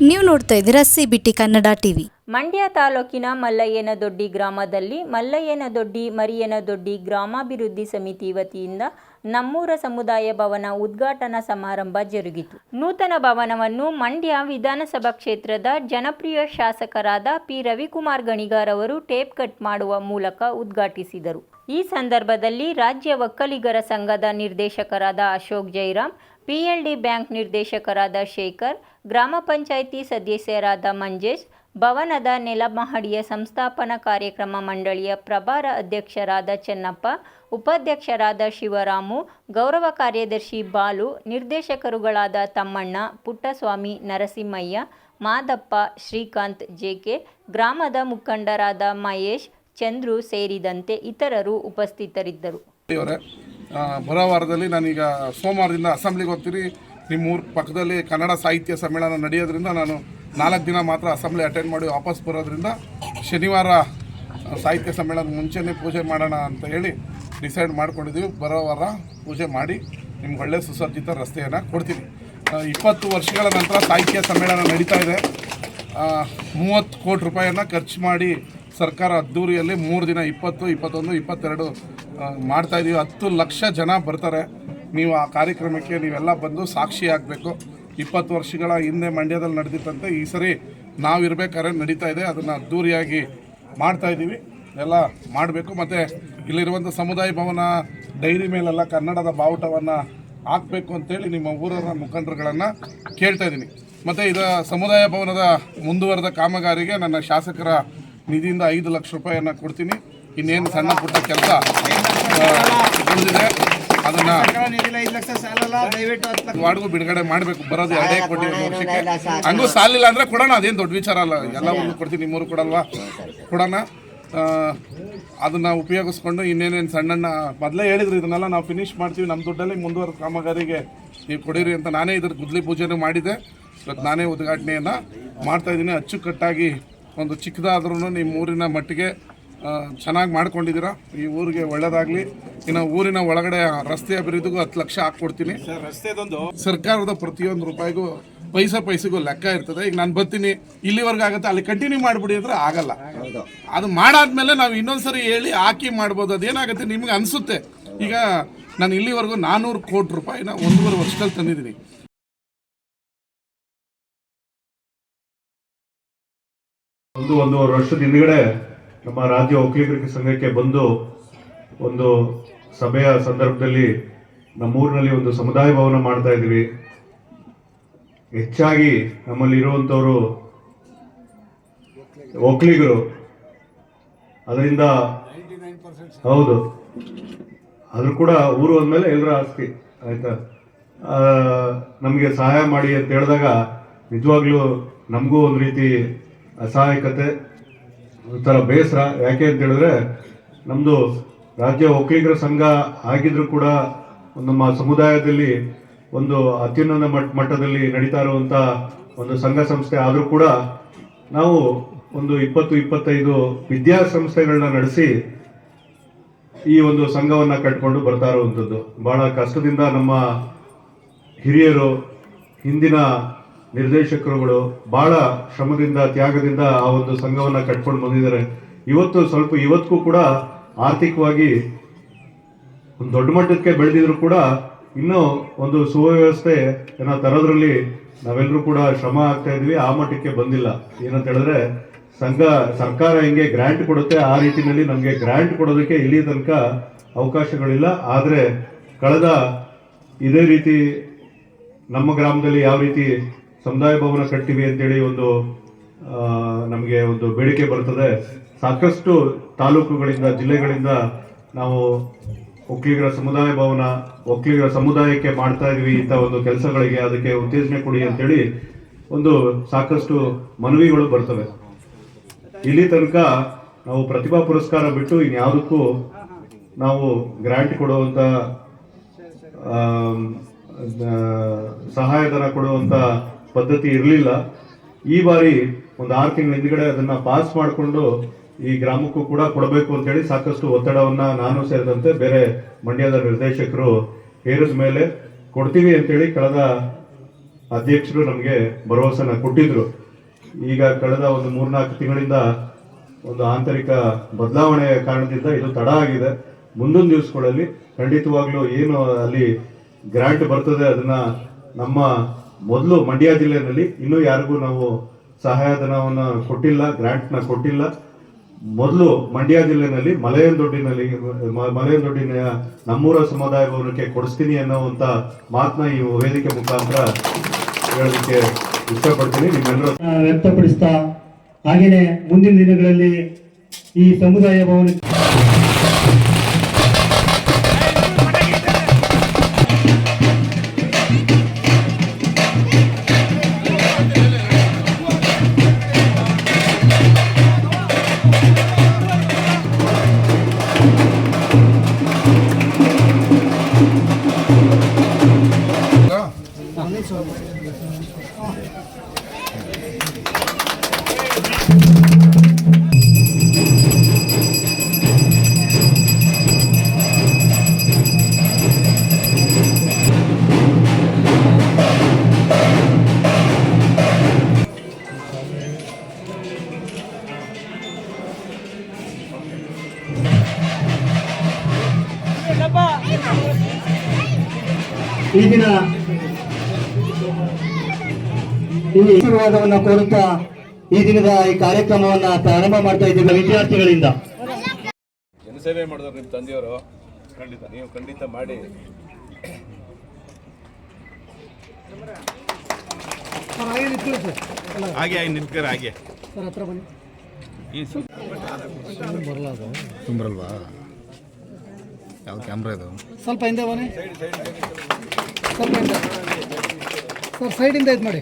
ನೀವು ನೋಡ್ತಾ ಇದ್ದೀರಾ CBT ಕನ್ನಡ ಟಿವಿ. ಮಂಡ್ಯ ತಾಲೂಕಿನ ಮಲ್ಲಯ್ಯನದೊಡ್ಡಿ ಗ್ರಾಮದಲ್ಲಿ ಮಲ್ಲಯ್ಯನದೊಡ್ಡಿ ಮರಿಯನದೊಡ್ಡಿ ಗ್ರಾಮಾಭಿವೃದ್ಧಿ ಸಮಿತಿ ವತಿಯಿಂದ ನಮ್ಮೂರ ಸಮುದಾಯ ಭವನ ಉದ್ಘಾಟನಾ ಸಮಾರಂಭ ಜರುಗಿತು. ನೂತನ ಭವನವನ್ನು ಮಂಡ್ಯ ವಿಧಾನಸಭಾ ಕ್ಷೇತ್ರದ ಜನಪ್ರಿಯ ಶಾಸಕರಾದ ಪಿ ರವಿಕುಮಾರ್ ಗಣಿಗಾರ್ ಅವರು ಟೇಪ್ ಕಟ್ ಮಾಡುವ ಮೂಲಕ ಉದ್ಘಾಟಿಸಿದರು. ಈ ಸಂದರ್ಭದಲ್ಲಿ ರಾಜ್ಯ ಒಕ್ಕಲಿಗರ ಸಂಘದ ನಿರ್ದೇಶಕರಾದ ಅಶೋಕ್ ಜೈರಾಮ್, PLD ಬ್ಯಾಂಕ್ ನಿರ್ದೇಶಕರಾದ ಶೇಖರ್, ಗ್ರಾಮ ಪಂಚಾಯಿತಿ ಸದಸ್ಯರಾದ ಮಂಜೇಶ್, ಭವನದ ನೆಲಮಹಡಿಯ ಸಂಸ್ಥಾಪನಾ ಕಾರ್ಯಕ್ರಮ ಮಂಡಳಿಯ ಪ್ರಭಾರ ಅಧ್ಯಕ್ಷರಾದ ಚೆನ್ನಪ್ಪ, ಉಪಾಧ್ಯಕ್ಷರಾದ ಶಿವರಾಮು, ಗೌರವ ಕಾರ್ಯದರ್ಶಿ ಬಾಲು, ನಿರ್ದೇಶಕರುಗಳಾದ ತಮ್ಮಣ್ಣ, ಪುಟ್ಟಸ್ವಾಮಿ, ನರಸಿಂಹಯ್ಯ, ಮಾದಪ್ಪ, ಶ್ರೀಕಾಂತ್, JK, ಗ್ರಾಮದ ಮುಖಂಡರಾದ ಮಹೇಶ್, ಚಂದ್ರು ಸೇರಿದಂತೆ ಇತರರು ಉಪಸ್ಥಿತರಿದ್ದರು. ಬರೋ ವಾರದಲ್ಲಿ ನಾನೀಗ ಸೋಮವಾರದಿಂದ ಅಸೆಂಬ್ಲಿಗೆ ಹೋಗ್ತೀನಿ. ನಿಮ್ಮೂರ ಪಕ್ಕದಲ್ಲಿ ಕನ್ನಡ ಸಾಹಿತ್ಯ ಸಮ್ಮೇಳನ ನಡೆಯೋದ್ರಿಂದ ನಾನು 4 ದಿನ ಮಾತ್ರ ಅಸೆಂಬ್ಲಿ ಅಟೆಂಡ್ ಮಾಡಿ ವಾಪಸ್ ಬರೋದ್ರಿಂದ ಶನಿವಾರ ಸಾಹಿತ್ಯ ಸಮ್ಮೇಳನ ಮುಂಚೆನೇ ಪೂಜೆ ಮಾಡೋಣ ಅಂತ ಹೇಳಿ ಡಿಸೈಡ್ ಮಾಡ್ಕೊಂಡಿದ್ದೀವಿ. ಬರೋ ವಾರ ಪೂಜೆ ಮಾಡಿ ನಿಮ್ಗೆ ಒಳ್ಳೆ ಸುಸಜ್ಜಿತ ರಸ್ತೆಯನ್ನು ಕೊಡ್ತೀನಿ. 20 ವರ್ಷಗಳ ನಂತರ ಸಾಹಿತ್ಯ ಸಮ್ಮೇಳನ ನಡೀತಾ ಇದೆ. 30 ಕೋಟಿ ರೂಪಾಯಿಯನ್ನು ಖರ್ಚು ಮಾಡಿ ಸರ್ಕಾರ ಅದ್ದೂರಿಯಲ್ಲಿ 3 ದಿನ 20, 21, 22 ಮಾಡ್ತಾಯಿದ್ದೀವಿ. 10 ಲಕ್ಷ ಜನ ಬರ್ತಾರೆ. ನೀವು ಆ ಕಾರ್ಯಕ್ರಮಕ್ಕೆ ನೀವೆಲ್ಲ ಬಂದು ಸಾಕ್ಷಿ ಆಗಬೇಕು. 20 ವರ್ಷಗಳ ಹಿಂದೆ ಮಂಡ್ಯದಲ್ಲಿ ನಡೆದಿತ್ತಂತೆ, ಈ ಸರಿ ನಾವಿರ್ಬೇಕಾದ್ರೆ ನಡೀತಾ ಇದೆ. ಅದನ್ನು ಅದ್ದೂರಿಯಾಗಿ ಮಾಡ್ತಾಯಿದ್ದೀವಿ. ಎಲ್ಲ ಮಾಡಬೇಕು. ಮತ್ತು ಇಲ್ಲಿರುವಂಥ ಸಮುದಾಯ ಭವನ ಡೈರಿ ಮೇಲೆಲ್ಲ ಕನ್ನಡದ ಬಾವುಟವನ್ನು ಹಾಕಬೇಕು ಅಂತೇಳಿ ನಿಮ್ಮ ಊರಿನ ಮುಖಂಡರುಗಳನ್ನು ಕೇಳ್ತಾಯಿದ್ದೀನಿ. ಮತ್ತು ಇದು ಸಮುದಾಯ ಭವನದ ಮುಂದುವರೆದ ಕಾಮಗಾರಿಗೆ ನನ್ನ ಶಾಸಕರ ನಿಧಿಯಿಂದ 5 ಲಕ್ಷ ರೂಪಾಯಿಯನ್ನು ಕೊಡ್ತೀನಿ. ಇನ್ನೇನು ಸಣ್ಣ ಪುಟ್ಟ ಕೆಲಸ ಉಳಿದಿದೆ ಅದನ್ನು ವಾರ್ಡ್ಗೂ ಬಿಡುಗಡೆ ಮಾಡಬೇಕು. ಬರೋದು 2 ಕೋಟಿ ಒಂದು ವರ್ಷಕ್ಕೆ. ಹಂಗೂ ಸಾಲಿಲ್ಲ ಅಂದರೆ ಕೊಡೋಣ, ಅದೇನು ದೊಡ್ಡ ವಿಚಾರ ಅಲ್ಲ. ಎಲ್ಲ ಒಂದು ಕೊಡ್ತೀನಿ, ನಿಮ್ಮೂರು ಕೊಡಲ್ವಾ, ಕೊಡೋಣ. ಅದನ್ನು ಉಪಯೋಗಿಸ್ಕೊಂಡು ಇನ್ನೇನೇನು ಸಣ್ಣ ಮೊದಲೇ ಹೇಳಿದ್ರು ಇದನ್ನೆಲ್ಲ ನಾವು ಫಿನಿಷ್ ಮಾಡ್ತೀವಿ, ನಮ್ಮ ದುಡ್ಡಲ್ಲಿ ಮುಂದುವರೆದ ಕಾಮಗಾರಿಗೆ ನೀವು ಕೊಡಿರಿ ಅಂತ ನಾನೇ ಇದ್ರ ಗುದ್ಲಿ ಪೂಜೆನೂ ಮಾಡಿದೆ. ಇವತ್ತು ನಾನೇ ಉದ್ಘಾಟನೆಯನ್ನು ಮಾಡ್ತಾಯಿದ್ದೀನಿ. ಅಚ್ಚುಕಟ್ಟಾಗಿ ಒಂದು ಚಿಕ್ಕದಾದ್ರೂ ನಿಮ್ಮ ಊರಿನ ಮಟ್ಟಿಗೆ ಚೆನ್ನಾಗಿ ಮಾಡ್ಕೊಂಡಿದ್ದೀರಾ. ಈ ಊರಿಗೆ ಒಳ್ಳೆಯದಾಗಲಿ. ಇನ್ನು ಊರಿನ ಒಳಗಡೆ ರಸ್ತೆ ಅಭಿವೃದ್ಧಿಗೂ 10 ಲಕ್ಷ ಹಾಕ್ಕೊಡ್ತೀನಿ. ಸರ್ಕಾರದ ಪ್ರತಿಯೊಂದು ರೂಪಾಯಿಗೂ ಪೈಸೆಗೂ ಲೆಕ್ಕ ಇರ್ತದೆ. ಈಗ ನಾನು ಬರ್ತೀನಿ, ಇಲ್ಲಿವರೆಗೂ ಆಗುತ್ತೆ, ಅಲ್ಲಿ ಕಂಟಿನ್ಯೂ ಮಾಡಿಬಿಡಿ ಅಂದರೆ ಆಗಲ್ಲ. ಅದು ಮಾಡಾದ್ಮೇಲೆ ನಾವು ಇನ್ನೊಂದ್ಸರಿ ಹೇಳಿ ಹಾಕಿ ಮಾಡ್ಬೋದು. ಅದೇನಾಗುತ್ತೆ ನಿಮ್ಗೆ ಅನಿಸುತ್ತೆ. ಈಗ ನಾನು ಇಲ್ಲಿವರೆಗೂ 400 ಕೋಟಿ ರೂಪಾಯಿನ 1.5 ವರ್ಷದಲ್ಲಿ ತಂದಿದ್ದೀನಿ. ಒಂದೂವರೆ ವರ್ಷದ ಹಿಂದ್ಗಡೆ ನಮ್ಮ ರಾಜ್ಯ ಒಕ್ಕಲಿಗರ ಸಂಘಕ್ಕೆ ಬಂದು ಒಂದು ಸಭೆಯ ಸಂದರ್ಭದಲ್ಲಿ ನಮ್ಮೂರಿನಲ್ಲಿ ಒಂದು ಸಮುದಾಯ ಭವನ ಮಾಡ್ತಾ ಇದ್ವಿ. ಹೆಚ್ಚಾಗಿ ನಮ್ಮಲ್ಲಿ ಇರುವಂಥವರು ಒಕ್ಕಲಿಗರು. ಅದರಿಂದ ಹೌದು, ಆದ್ರೂ ಕೂಡ ಊರು ಅಂದಮೇಲೆ ಎಲ್ಲರ ಆಸ್ತಿ ಆಯ್ತಾ. ನಮಗೆ ಸಹಾಯ ಮಾಡಿ ಅಂತ ಹೇಳಿದಾಗ ನಿಜವಾಗ್ಲೂ ನಮಗೂ ಒಂದು ರೀತಿ ಅಸಹಾಯಕತೆ, ಒಂಥರ ಬೇಸರ. ಯಾಕೆ ಅಂತ ಹೇಳಿದ್ರೆ ನಮ್ಮದು ರಾಜ್ಯ ಒಕ್ಕಲಿಗರ ಸಂಘ ಆಗಿದ್ರೂ ಕೂಡ ನಮ್ಮ ಸಮುದಾಯದಲ್ಲಿ ಒಂದು ಅತ್ಯುನ್ನತ ಮಟ್ಟದಲ್ಲಿ ನಡೀತಾ ಇರುವಂಥ ಒಂದು ಸಂಘ ಸಂಸ್ಥೆ ಆದರೂ ಕೂಡ ನಾವು ಒಂದು 20-25 ವಿದ್ಯಾಸಂಸ್ಥೆಗಳನ್ನ ನಡೆಸಿ ಈ ಒಂದು ಸಂಘವನ್ನು ಕಟ್ಕೊಂಡು ಬರ್ತಾ ಇರುವಂಥದ್ದು. ಭಾಳ ಕಷ್ಟದಿಂದ ನಮ್ಮ ಹಿರಿಯರು, ಹಿಂದಿನ ನಿರ್ದೇಶಕರುಗಳು ಬಹಳ ಶ್ರಮದಿಂದ, ತ್ಯಾಗದಿಂದ ಆ ಒಂದು ಸಂಘವನ್ನು ಕಟ್ಕೊಂಡು ಬಂದಿದ್ದಾರೆ. ಇವತ್ತಿಗೂ ಕೂಡ ಆರ್ಥಿಕವಾಗಿ ಒಂದು ದೊಡ್ಡ ಮಟ್ಟಕ್ಕೆ ಬೆಳೆದಿದ್ರು ಕೂಡ ಇನ್ನೂ ಒಂದು ಸುವ್ಯವಸ್ಥೆ ಏನೋ ತರೋದ್ರಲ್ಲಿ ನಾವೆಲ್ಲರೂ ಕೂಡ ಶ್ರಮ ಆಗ್ತಾ ಇದ್ವಿ. ಆ ಮಟ್ಟಕ್ಕೆ ಬಂದಿಲ್ಲ. ಏನಂತ ಹೇಳಿದ್ರೆ ಸರ್ಕಾರ ಹೆಂಗೆ ಗ್ರಾಂಟ್ ಕೊಡುತ್ತೆ ಆ ರೀತಿಯಲ್ಲಿ ನಮಗೆ ಗ್ರಾಂಟ್ ಕೊಡೋದಕ್ಕೆ ಇಲ್ಲಿ ತನಕ ಅವಕಾಶಗಳಿಲ್ಲ. ಆದರೆ ಕಳೆದ ಇದೇ ರೀತಿ ನಮ್ಮ ಗ್ರಾಮದಲ್ಲಿ ಯಾವ ರೀತಿ ಸಮುದಾಯ ಭವನ ಕಟ್ತೀವಿ ಅಂತೇಳಿ ನಮಗೆ ಒಂದು ಬೇಡಿಕೆ ಬರ್ತದೆ. ಸಾಕಷ್ಟು ತಾಲೂಕುಗಳಿಂದ, ಜಿಲ್ಲೆಗಳಿಂದ ನಾವು ಒಕ್ಕಲಿಗರ ಸಮುದಾಯ ಭವನ, ಒಕ್ಕಲಿಗರ ಸಮುದಾಯಕ್ಕೆ ಮಾಡ್ತಾ ಇದೀವಿ ಇಂಥ ಒಂದು ಕೆಲಸಗಳಿಗೆ, ಅದಕ್ಕೆ ಉತ್ತೇಜನ ಕೊಡಿ ಅಂತೇಳಿ ಸಾಕಷ್ಟು ಮನವಿಗಳು ಬರ್ತವೆ. ಇಲ್ಲಿ ತನಕ ನಾವು ಪ್ರತಿಭಾ ಪುರಸ್ಕಾರ ಬಿಟ್ಟು ಇನ್ಯಾವುದಕ್ಕೂ ನಾವು ಗ್ರಾಂಟ್ ಕೊಡುವಂಥ, ಸಹಾಯಧನ ಕೊಡುವಂಥ ಪದ್ಧತಿ ಇರಲಿಲ್ಲ. ಈ ಬಾರಿ ಒಂದು 6 ತಿಂಗಳ ಹಿಂದ್ಗಡೆ ಅದನ್ನ ಪಾಸ್ ಮಾಡಿಕೊಂಡು ಈ ಗ್ರಾಮಕ್ಕೂ ಕೂಡ ಕೊಡಬೇಕು ಅಂತೇಳಿ ಸಾಕಷ್ಟು ಒತ್ತಡವನ್ನ ನಾನು ಸೇರಿದಂತೆ ಬೇರೆ ಮಂಡ್ಯದ ನಿರ್ದೇಶಕರು ಹೇರಿದ ಮೇಲೆ ಕೊಡ್ತೀವಿ ಅಂತೇಳಿ ಕಳೆದ ಅಧ್ಯಕ್ಷರು ನಮಗೆ ಭರವಸೆನ ಕೊಟ್ಟಿದ್ರು. ಈಗ ಕಳೆದ ಒಂದು 3-4 ತಿಂಗಳಿಂದ ಒಂದು ಆಂತರಿಕ ಬದಲಾವಣೆಯ ಕಾರಣದಿಂದ ಇದು ತಡ ಆಗಿದೆ. ಮುಂದಿನ ದಿವಸಗಳಲ್ಲಿ ಖಂಡಿತವಾಗ್ಲೂ ಏನು ಅಲ್ಲಿ ಗ್ರಾಂಟ್ ಬರ್ತದೆ ಅದನ್ನ ನಮ್ಮ ಮೊದಲು ಮಂಡ್ಯ ಜಿಲ್ಲೆಯಲ್ಲಿ ಇನ್ನೂ ಯಾರಿಗೂ ನಾವು ಸಹಾಯಧನವನ್ನು ಕೊಟ್ಟಿಲ್ಲ, ಗ್ರಾಂಟ್ನ ಕೊಟ್ಟಿಲ್ಲ. ಮೊದಲು ಮಂಡ್ಯ ಜಿಲ್ಲೆನಲ್ಲಿ ಮಲೆಯನದೊಡ್ಡಿನ ನಮ್ಮೂರ ಸಮುದಾಯ ಭವನಕ್ಕೆ ಕೊಡಿಸ್ತೀನಿ ಅನ್ನೋವಂಥ ಮಾತನ್ನ ಈ ವೇದಿಕೆ ಮುಖಾಂತರ ಹೇಳೋದಕ್ಕೆ ಇಷ್ಟಪಡ್ತೀನಿ. ನಿಮ್ಮೆಲ್ಲರೂ ವ್ಯಕ್ತಪಡಿಸ್ತಾ ಹಾಗೆಯೇ ಮುಂದಿನ ದಿನಗಳಲ್ಲಿ ಈ ಸಮುದಾಯ ಭವನ ಈ ದಿನ ಈ ಆಶೀರ್ವಾದವನ್ನು ಕೋರುತ್ತಾ ಈ ದಿನದ ಈ ಕಾರ್ಯಕ್ರಮವನ್ನ ಪ್ರಾರಂಭ ಮಾಡ್ತಾ ಇದ್ದೀವಿ ವಿದ್ಯಾರ್ಥಿಗಳಿಂದ. ಜನಸೇವೆ ಮಾಡಿದ್ರು ನಿಮ್ಮ ತಂದೆಯವರು, ಖಂಡಿತ ನೀವು ಖಂಡಿತ ಮಾಡಿ. ಹಾಗೆ ನಿಂತ್ಕರ ಹಾಗೆ ತುಂಬರಲ್ವಾ ಯಾವ ಕ್ಯಾಮ್ರಾ ಇದು? ಸ್ವಲ್ಪ ಹಿಂದೆ ಬನ್ನಿ, ಸ್ವಲ್ಪ ಹಿಂದೆ ಸರ್, ಸೈಡಿಂದ ಇದು ಮಾಡಿ.